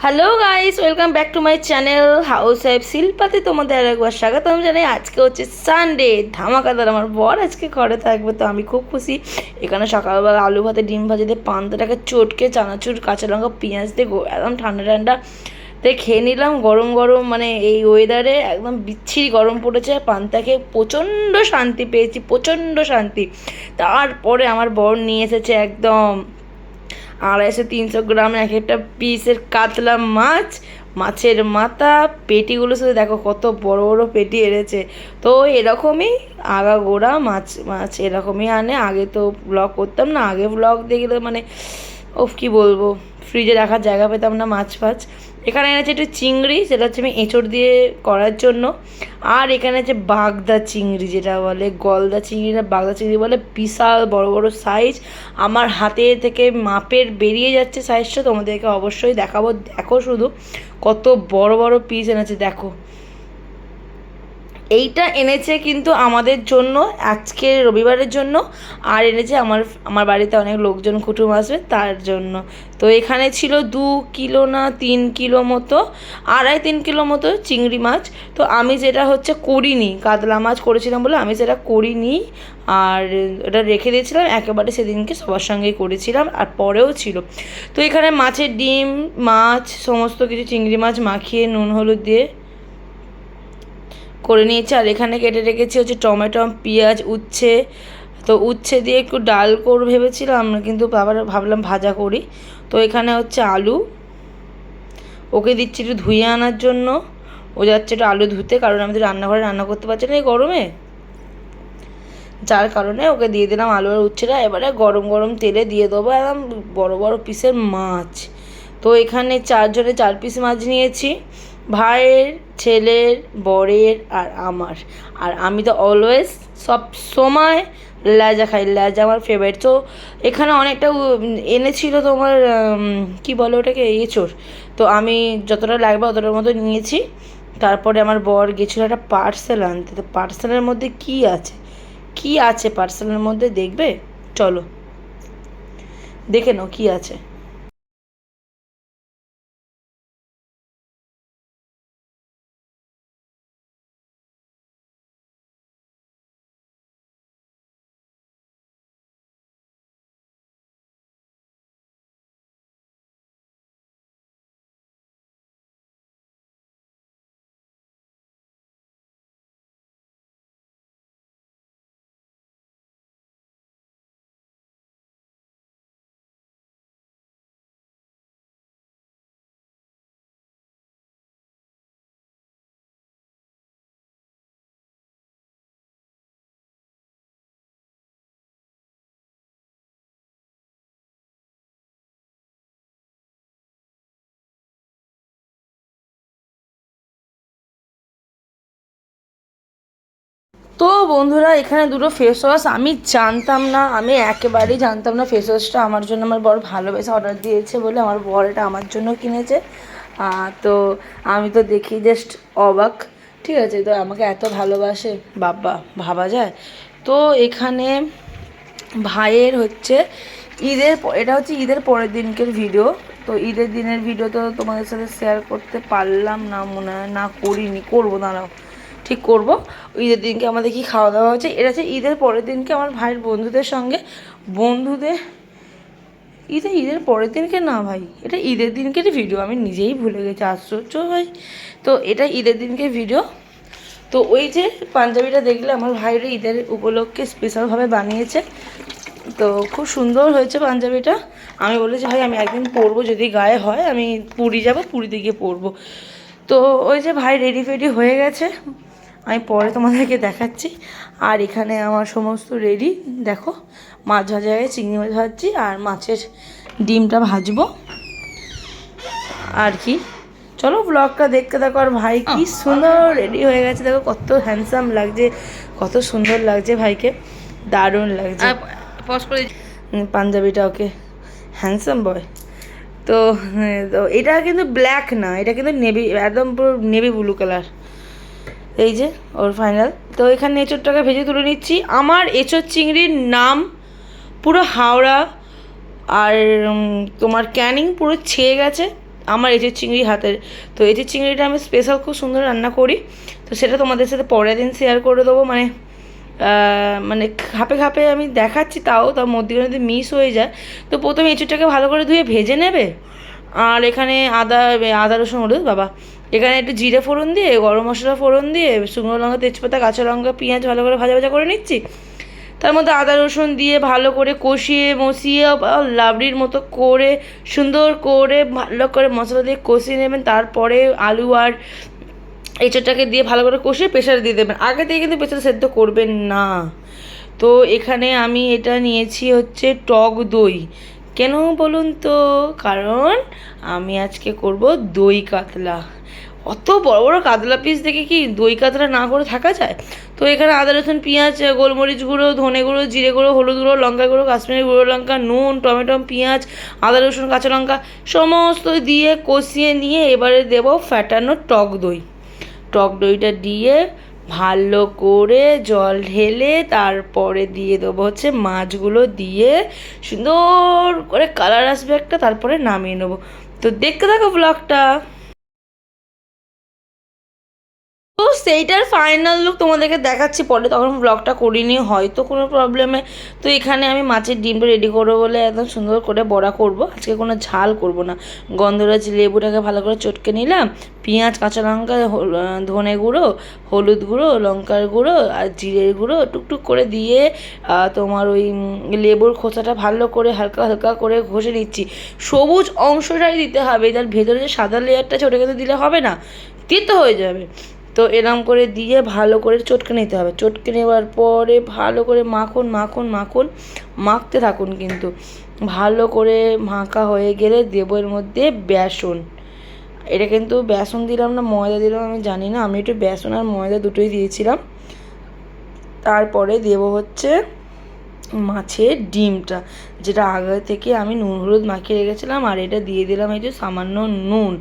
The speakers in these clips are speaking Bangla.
Hello guys, welcome back to my channel housewife শিল্পাতে তোমাদের আরেকবার স্বাগতম জানাই। আজকে হচ্ছে সানডে, ধামাকাদার। আমার বর আজকে ঘরে থাকবে, তো আমি খুব খুশি। এখানে সকালবেলা আলু ভাতে ডিম ভাজি দিয়ে পান্তাটাকে চটকে চানাচুর কাঁচা লঙ্কা পেঁয়াজ দিয়ে একদম ঠান্ডা ঠান্ডা তাই খেয়ে নিলাম। গরম গরম, মানে এই ওয়েদারে একদম বিচ্ছিরি গরম পড়েছে। পান্তা খেয়ে প্রচণ্ড শান্তি পেয়েছি, প্রচণ্ড শান্তি। তারপরে আমার বর নিয়ে এসেছে একদম 250-300 গ্রাম এক একটা পিসের কাতলা মাছ, মাছের মাথা, পেটিগুলো শুধু দেখো কত বড় বড় পেটি এনেছে। তো এরকমই আগাগোড়া মাছ মাছ এরকমই আনে। আগে তো ব্লগ করতাম না, আগে ব্লগ দেখলে মানে কী বলবো, ফ্রিজে রাখার জায়গা পেতাম না মাছ ফাছ। এখানে এনেছে একটু চিংড়ি, সেটা হচ্ছে আমি এঁচড় দিয়ে করার জন্য। আর এখানে আছে বাগদা চিংড়ি, যেটা বলে গলদা চিংড়ি না বাগদা চিংড়ি বলে, বিশাল বড় বড় সাইজ। আমার হাতে থেকে মাপের বেরিয়ে যাচ্ছে সাইজটা, তোমাদেরকে অবশ্যই দেখাবো। দেখো শুধু কত বড় বড় পিস এনেছে, দেখো। এইটা এনেছে কিন্তু আমাদের জন্য, আজকে রবিবারের জন্য। আর এনেছে আমার বাড়িতে অনেক লোকজন কুটুম আসবে তার জন্য। তো এখানে ছিল 2 কিলো না 3 কিলো মতো, 2.5-3 কিলো মতো চিংড়ি মাছ। তো আমি যেটা হচ্ছে করিনি, কাতলা মাছ করেছিলাম বলে আমি সেটা করিনি, আর ওটা রেখে দিয়েছিলাম একেবারে সেদিনকে সবার সঙ্গেই করেছিলাম, আর পরেও ছিল। তো এখানে মাছের ডিম, মাছ, সমস্ত কিছু চিংড়ি মাছ মাখিয়ে নুন হলুদ দিয়ে করে নিয়েছি। আর এখানে কেটে রেখেছি হচ্ছে টমেটো, পেঁয়াজ, উচ্ছে। তো উচ্ছে দিয়ে একটু ডাল করব ভেবেছিলাম, কিন্তু আবার ভাবলাম ভাজা করি। তো এখানে হচ্ছে আলু, ওকে দিচ্ছি একটু ধুয়ে আনার জন্য। ও যাচ্ছে একটু আলু ধুতে, কারণ আমি তো রান্নাঘরে রান্না করতে পারছি না এই গরমে, যার কারণে ওকে দিয়ে দিলাম আলু আর উচ্ছেটা। এবারে গরম গরম তেলে দিয়ে দেবো একদম বড় বড় পিসের মাছ। তো এখানে 4 জনে 4 পিস মাছ নিয়েছি, ভাইয়ের, ছেলের, বরের আর আমার। আর আমি তো অলওয়েজ সব সময় লেজা খাই, লেজা আমার ফেভারিট। তো এখানে অনেকটা এনেছিল তোমার কি বলে ওটাকে, এঁচড়। তো আমি যতটা লাগবে অতটার মতো নিয়েছি। তারপরে আমার বর গেছিলো একটা পার্সেল আনতে। তো পার্সেলের মধ্যে কী আছে, কি আছে পার্সেলের মধ্যে দেখবে, চলো দেখে নাও কি আছে। তো বন্ধুরা, এখানে দুটো ফেস ওয়াশ আমি জানতাম না, আমি একেবারেই জানতাম না ফেস ওয়াশটা আমার জন্য আমার বর ভালোবেসে অর্ডার দিয়েছে বলে আমার বর এটা আমার জন্য কিনেছে। তো আমি তো দেখি জাস্ট অবাক, ঠিক আছে। তো আমাকে এত ভালোবাসে, বাবা ভাবা যায়। তো এখানে ভাইয়ের হচ্ছে এটা হচ্ছে ঈদের পরের দিনকের ভিডিও। তো ঈদের দিনের ভিডিও তো তোমাদের সাথে শেয়ার করতে পারলাম না, মনে হয় না করিনি, করবো দাঁড়াও, ঠিক করব। ঈদের দিনকে আমাদের কি খাওয়া দাওয়া হচ্ছে, এটা হচ্ছে ঈদের পরের দিনকে আমার ভাইয়ের বন্ধুদের সঙ্গে, বন্ধুদের ঈদের পরের দিনকে না ভাই, এটা ঈদের দিনকের ভিডিও, আমি নিজেই ভুলে গেছি, আশ্চর্য ভাই। তো এটা ঈদের দিনকে ভিডিও। তো ওই যে পাঞ্জাবিটা দেখলে আমার ভাইয়ের ঈদের উপলক্ষে স্পেশালভাবে বানিয়েছে। তো খুব সুন্দর হয়েছে পাঞ্জাবিটা। আমি বলেছি ভাই আমি একদিন পরবো, যদি গায়ে হয় আমি পুরী যাব, পুরীতে গিয়ে পরবো। তো ওই যে ভাই রেডি ফেডি হয়ে গেছে, আমি পরে তোমাদেরকে দেখাচ্ছি। আর এখানে আমার সমস্ত রেডি, দেখো মাছ ভাজা হয়ে চিংড়ি মাছ ভাজছি, আর মাছের ডিমটা ভাজবো আর কি। চলো ব্লগটা দেখতে থাকো। আর ভাই কি সুন্দর রেডি হয়ে গেছে, দেখো কত হ্যান্ডসাম লাগছে, কত সুন্দর লাগছে ভাইকে, দারুণ লাগছে। পাঞ্জাবিটা ওকে, হ্যান্ডসাম বয়। তো তো এটা কিন্তু ব্ল্যাক না, এটা কিন্তু নেভি, একদম পুরো নেভি ব্লু কালার। এই যে ওর ফাইনাল। তো এখানে এঁচোড়টাকে ভেজে তুলে নিচ্ছি। আমার এঁচোড় চিংড়ির নাম পুরো হাওড়া আর তোমার ক্যানিং পুরো ছেয়ে গেছে, আমার এঁচের চিংড়ি হাতের। তো এঁচের চিংড়িটা আমি স্পেশাল খুব সুন্দর রান্না করি, তো সেটা তোমাদের সাথে পরের দিন শেয়ার করে দেবো। মানে খাপে খাপে আমি দেখাচ্ছি, তার মধ্যে যদি মিস হয়ে যায়। তো প্রথমে এঁচুরটাকে ভালো করে ধুয়ে ভেজে নেবে। আর এখানে আদা রসুন হলুদ বাবা, এখানে একটু জিরে ফোড়ন দিয়ে, গরম মশলা ফোড়ন দিয়ে, শুকনো লঙ্কা, তেজপাতা, কাঁচা লঙ্কা, পেঁয়াজ ভালো করে ভাজা ভাজা করে নিচ্ছি। তার মধ্যে আদা রসুন দিয়ে ভালো করে কষিয়ে মশিয়ে লাবড়ির মতো করে সুন্দর করে ভালো করে মশলা দিয়ে কষিয়ে নেবেন। তারপরে আলু আর এঁচোড়টাকে দিয়ে ভালো করে কষিয়ে প্রেশারে দিয়ে দেবেন। আগে থেকে কিন্তু প্রেশারে সেদ্ধ করবেন না। তো এখানে আমি এটা নিয়েছি হচ্ছে টক দই। কেন বলুন তো? কারণ আমি আজকে করব দই কাতলা। অত বড় বড় কাতলা পিস দেখে কি দই কাতলা না করে থাকা যায়? তো এখানে আদা রসুন পেঁয়াজ, গোলমরিচ গুঁড়ো, ধনে গুঁড়ো, জিরে গুঁড়ো, হলুদ গুঁড়ো, লঙ্কা গুঁড়ো, কাশ্মীরি গুঁড়ো লঙ্কা, নুন, টমেটো, পেঁয়াজ, আদা রসুন, কাঁচা লঙ্কা সমস্ত দিয়ে কষিয়ে নিয়ে এবারে দেবো ফ্যাটানো টক দই। টক দইটা দিয়ে ভালো করে জল ঢেলে তারপরে দিয়ে দেবো হচ্ছে মাছগুলো দিয়ে সুন্দর করে কালার আসবে একটা, তারপরে নামিয়ে নেবো। তো দেখতে থাকো ব্লগটা। তো সেইটার ফাইনাল লুক তোমাদেরকে দেখাচ্ছি পরে, তখন ব্লগটা করিনি হয়তো কোনো প্রবলেমে। তো এখানে আমি মাছের ডিমটা রেডি করবো বলে একদম সুন্দর করে বড়া করব। আজকে কোনো ঝাল করব না। গন্ধরাজ লেবুটাকে ভালো করে চটকে নিলাম, পেঁয়াজ, কাঁচা লঙ্কা, ধনে গুঁড়ো, হলুদ গুঁড়ো, লঙ্কার গুঁড়ো আর জিরের গুঁড়ো টুকটুক করে দিয়ে তোমার ওই লেবুর খোসাটা ভালো করে হালকা হালকা করে ঘষে নিচ্ছি। সবুজ অংশটাই দিতে হবে, তার ভেতরে যে সাদা লেয়ারটা আছে ওটাকে তো দিলে হবে না, তিতো হয়ে যাবে। তো এরম করে দিয়ে ভালো করে চটকে নিতে হবে। চটকে নেওয়ার পরে ভালো করে মাখুন মাখুন মাখুন, মাখতে থাকুন কিন্তু। ভালো করে মাখা হয়ে গেলে দেবো এর মধ্যে বেসন। এটা কিন্তু বেসন দিলাম না ময়দা দিলাম আমি জানি না, আমি একটু বেসন আর ময়দা দুটোই দিয়েছিলাম। তারপরে দেবো হচ্ছে মাছের ডিমটা, যেটা আগে থেকে আমি নুন হলুদ মাখিয়ে রেখেছিলাম, আর এটা দিয়ে দিলাম এই যে সামান্য নুন।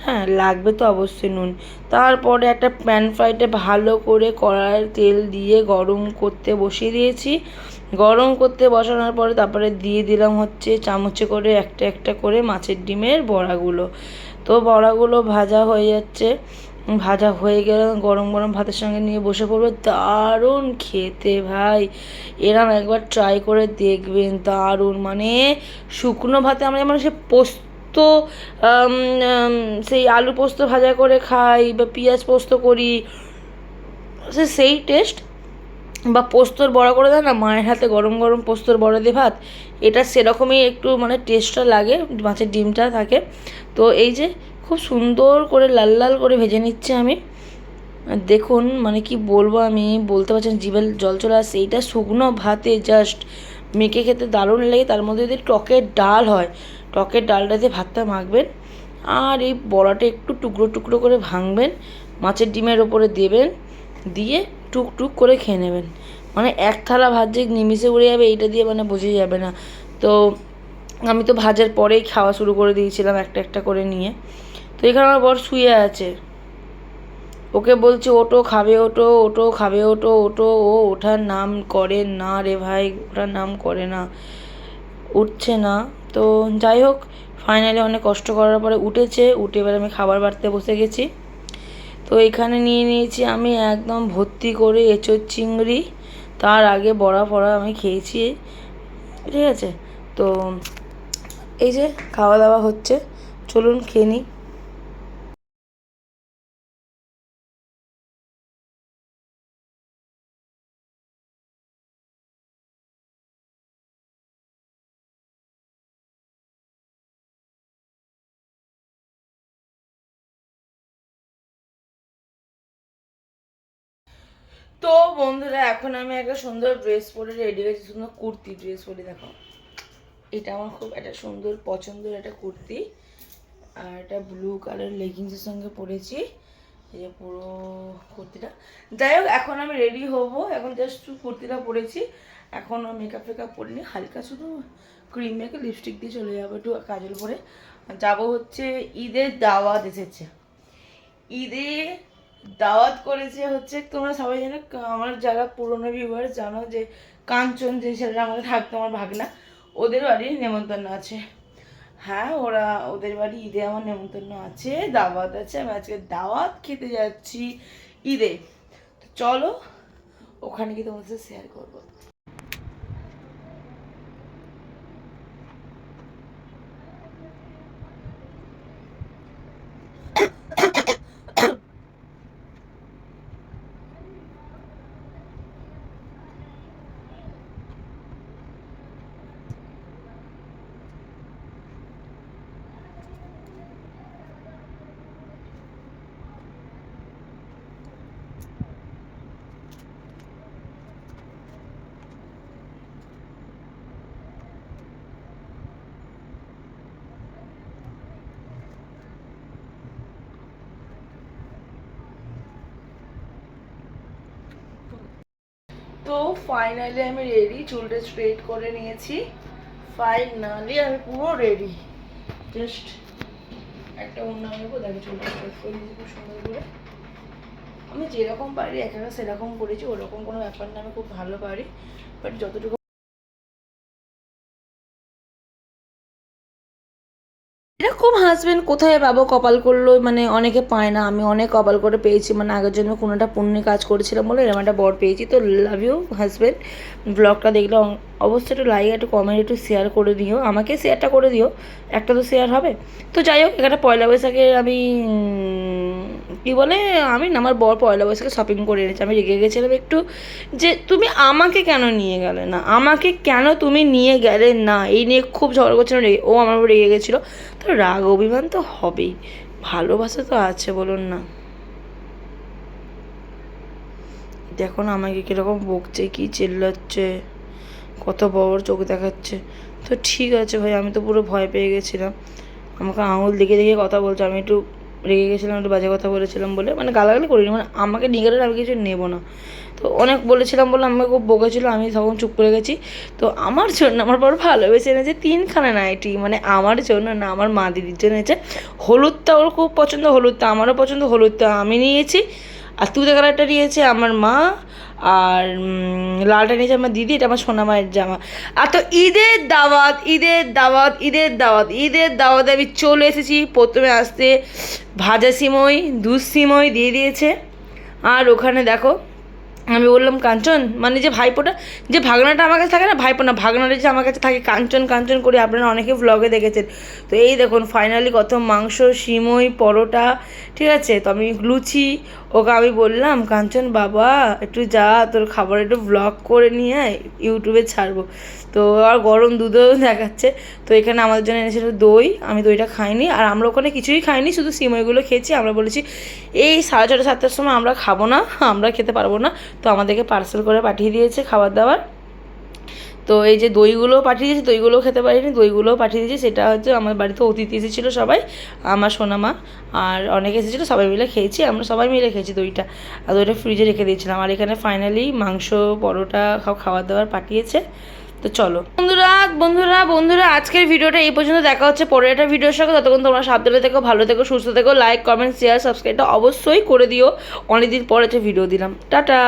হ্যাঁ, লাগবে তো অবশ্যই নুন। তারপরে একটা প্যান ফ্রাইতে ভালো করে কড়াইয়ের তেল দিয়ে গরম করতে বসিয়ে দিয়েছি। গরম করতে বসানোর পরে তারপরে দিয়ে দিলাম হচ্ছে চামচে করে একটা একটা করে মাছের ডিমের বড়াগুলো। তো বড়াগুলো ভাজা হয়ে যাচ্ছে, ভাজা হয়ে গেলে গরম গরম ভাতের সঙ্গে নিয়ে বসে পড়বে। দারুণ খেতে ভাই, এরম একবার ট্রাই করে দেখবেন, দারুণ। মানে শুকনো ভাতে আমরা যেমন সে পোস্ত, সেই আলু পোস্ত ভাজা করে খাই বা পেঁয়াজ পোস্ত করি, সেই টেস্ট। বা পোস্তর বড়া করে দেয় না মায়ের হাতে, গরম গরম পোস্তর বড়া দিয়ে ভাত, এটা সেরকমই একটু মানে টেস্টটা লাগে, মাছের ডিমটা থাকে। তো এই যে খুব সুন্দর করে লাল লাল করে ভেজে নিচ্ছে আমি। দেখুন মানে কি বলবো, আমি বলতে পারছি না, জিভে জল চলে আসছে। এইটা শুকনো ভাতে জাস্ট মেখে খেতে দারুণ লাগে। তার মধ্যে যদি টকের ডাল হয়, টকের ডালটা দিয়ে ভাতটা মাখবেন, আর এই বড়াটা একটু টুকরো টুকরো করে ভাঙবেন, মাছের ডিমের ওপরে দেবেন, দিয়ে টুকটুক করে খেয়ে নেবেন। মানে এক থালা ভাত যে নিমিষে উড়ে যাবে এইটা দিয়ে মানে বোঝাই যাবে না। তো আমি তো ভাজার পরেই খাওয়া শুরু করে দিয়েছিলাম একটা একটা করে নিয়ে। তো এখানে আমার বর শুয়ে আছে, ওকে বলছি ওটো খাবে, ওটো ওটো খাবে, ওটো ওটো, ও ওঠার নাম করে না রে ভাই, ওঠার নাম করে না, উঠছে না। তো যাই হোক, ফাইনালি অনেক কষ্ট করার পরে উঠেছে। উঠে এবার আমি খাবার বাড়তে বসে গেছি। তো এখানে নিয়ে নিয়েছি আমি একদম ভর্তি করে এঁচোড় চিংড়ি, তার আগে বড়া ফড়া আমি খেয়েছি, ঠিক আছে। তো এই যে খাওয়া দাওয়া হচ্ছে, চলুন খেয়ে নিই। তো বন্ধুরা এখন আমি একটা সুন্দর ড্রেস পরে রেডি হয়েছি, সুন্দর কুর্তি ড্রেস পরে, দেখো এটা আমার খুব একটা সুন্দর পছন্দের একটা কুর্তি, আর একটা ব্লু কালার লেগিংসের সঙ্গে পরেছি, এই যে পুরো কুর্তিটা। যাই হোক এখন আমি রেডি হব, এখন জাস্ট কুর্তিটা পরেছি, এখনও মেকআপ ফেকআপ করিনি, হালকা শুধু ক্রিম মেখে লিপস্টিক দিয়ে চলে যাবো একটু কাজল পরে। যাবো হচ্ছে ঈদের দাওয়াত এসেছে, ঈদে দাওয়াত করেছে হচ্ছে, তোমরা সবাই জানো, আমার যারা পুরনো ভিউয়ার্স জানো যে কাঞ্চন যে ছেলেটা আমাদের থাকতো, আমার ভাগনা, ওদের বাড়ির নেমন্তন্ন আছে। হ্যাঁ, ওদের বাড়ি ঈদে আমার নেমন্তন্ন আছে, দাওয়াত আছে, আমি আজকে দাওয়াত খেতে যাচ্ছি ঈদে। তো চলো ওখানে গিয়ে তোমার সাথে শেয়ার করবো। তো ফাইনালি আমি রেডি, চুলটা স্ট্রেট করে নিয়েছি, ফাইনালি আমি পুরো রেডি। জাস্ট একটা ওড়না নেবো, দেখো চুলটা স্ট্রেট করে নিয়েছি খুব সুন্দর করে। আমি যেরকম পারি একা সেরকম করেছি, ওরকম কোনো ব্যাপার না, আমি খুব ভালো পারি, বাট যতটুকু এরকম হাজবেন্ড কোথায় পাবো, কপাল করলো মানে অনেকে পায় না, আমি অনেক কপাল করে পেয়েছি, মানে আগের জন্য কোনোটা পুণ্যে কাজ করেছিলাম বলে এরকম একটা বর পেয়েছি। তো লাভ ইউ হাজবেন্ড। ব্লগটা দেখলে অবশ্যই একটু লাইক, একটু কমেন্ট, একটু শেয়ার করে দিও, আমাকে শেয়ারটা করে দিও, একটা তো শেয়ার হবে। তো যাই হোক, এখানে পয়লা বৈশাখে আমি কী বলে, আমি না আমার বর পয়লা বৈশাখে শপিং করে এনেছি। আমি রেগে গেছিলাম একটু যে তুমি আমাকে কেন নিয়ে গেলে না, আমাকে কেন তুমি নিয়ে গেলে না, এই নিয়ে খুব ঝগড়া করছিলাম, ও আমার উপর রেগে গেছিলো। তো রাগ অভিমান তো হবেই, ভালোবাসা তো আছে বলুন না। দেখো না আমাকে কীরকম বকছে, কী চিল্লাচ্ছে, কত বড় চোখ দেখাচ্ছে। তো ঠিক আছে ভাই, আমি তো পুরো ভয় পেয়ে গেছিলাম, আমাকে আঙুল দেখে দেখে কথা বলছে, আমি একটু রেগে গেছিলাম, একটু বাজে কথা বলেছিলাম বলে, মানে গালাগালি করিনি, মানে আমাকে নিয়ে গেলে আমি কিছু নেবো না। তো অনেক বলেছিলাম বলে আমাকে খুব বকেছিলো, আমি তখন চুপ করে গেছি। তো আমার জন্য আমার বড় ভালোবেসে এনেছে 3খানা নাইটি, মানে আমার জন্য না, আমার মা দিদির জন্য এনেছে। হলুদটা ওর খুব পছন্দ, হলুদটা আমারও পছন্দ, হলুদটা আমি নিয়েছি, আর তুতে কালারটা নিয়েছে আমার মা, আর লালটা নিয়েছে আমার দিদি, এটা আমার সোনা মায়ের জামা। আর তো ঈদের দাওয়াত, ঈদের দাওয়াত, ঈদের দাওয়াত, ঈদের দাওয়াতে আমি চলে এসেছি। প্রথমে আসতে ভাজা সিমই, দুধ সিমই দিয়ে দিয়েছে, আর ওখানে দেখো আমি বললাম কাঞ্চন, মানে যে ভাইপোটা, যে ভাগনাটা আমার কাছে থাকে না, ভাইপো না, ভাগনাটা যে আমার কাছে থাকে, কাঞ্চন কাঞ্চন করে আপনারা অনেকে ভ্লগে দেখেছেন। তো এই দেখুন ফাইনালি কত মাংস, সিমই, পরোটা, ঠিক আছে। তো আমি লুচি, ওকে আমি বললাম কাঞ্চন বাবা একটু যা, তোর খাবার একটু ভ্লগ করে নিয়ে আয়, ইউটিউবে ছাড়বো। তো আর গরম দুধও দেখাচ্ছে। তো এখানে আমাদের জন্য এনেছিল দই, আমি দইটা খাইনি, আর আমরা ওখানে কিছুই খাইনি, শুধু সিমইগুলো খেয়েছি। আমরা বলেছি এই 6:30 7টার সময় আমরা খাবো না, আমরা খেতে পারবো না। তো আমাদেরকে পার্সেল করে পাঠিয়ে দিয়েছে খাবার দাবার। তো এই যে দইগুলোও পাঠিয়ে দিয়েছে, দইগুলোও খেতে পারিনি, দইগুলোও পাঠিয়ে দিয়েছে। সেটা হচ্ছে আমার বাড়িতে অতিথি এসেছিলো সবাই, আমার সোনামা আর অনেকে এসেছিলো, সবাই মিলে খেয়েছি, আমরা সবাই মিলে খেয়েছি দইটা। আর দইটা ফ্রিজে রেখে দিয়েছিলাম। আর এখানে ফাইনালি মাংস, পরোটা খাবার দাবার পাঠিয়েছে। তো চলো বন্ধুরা বন্ধুরা বন্ধুরা আজকের ভিডিওটা এই পর্যন্ত, দেখা হচ্ছে পরের একটা ভিডিওর সঙ্গে। ততক্ষণ তোমরা সাবধানে থেকো, ভালো থেকো, সুস্থ থেকো, লাইক কমেন্ট শেয়ার সাবস্ক্রাইবটা অবশ্যই করে দিও। অনেকদিন পর একটা ভিডিও দিলাম, টাটা।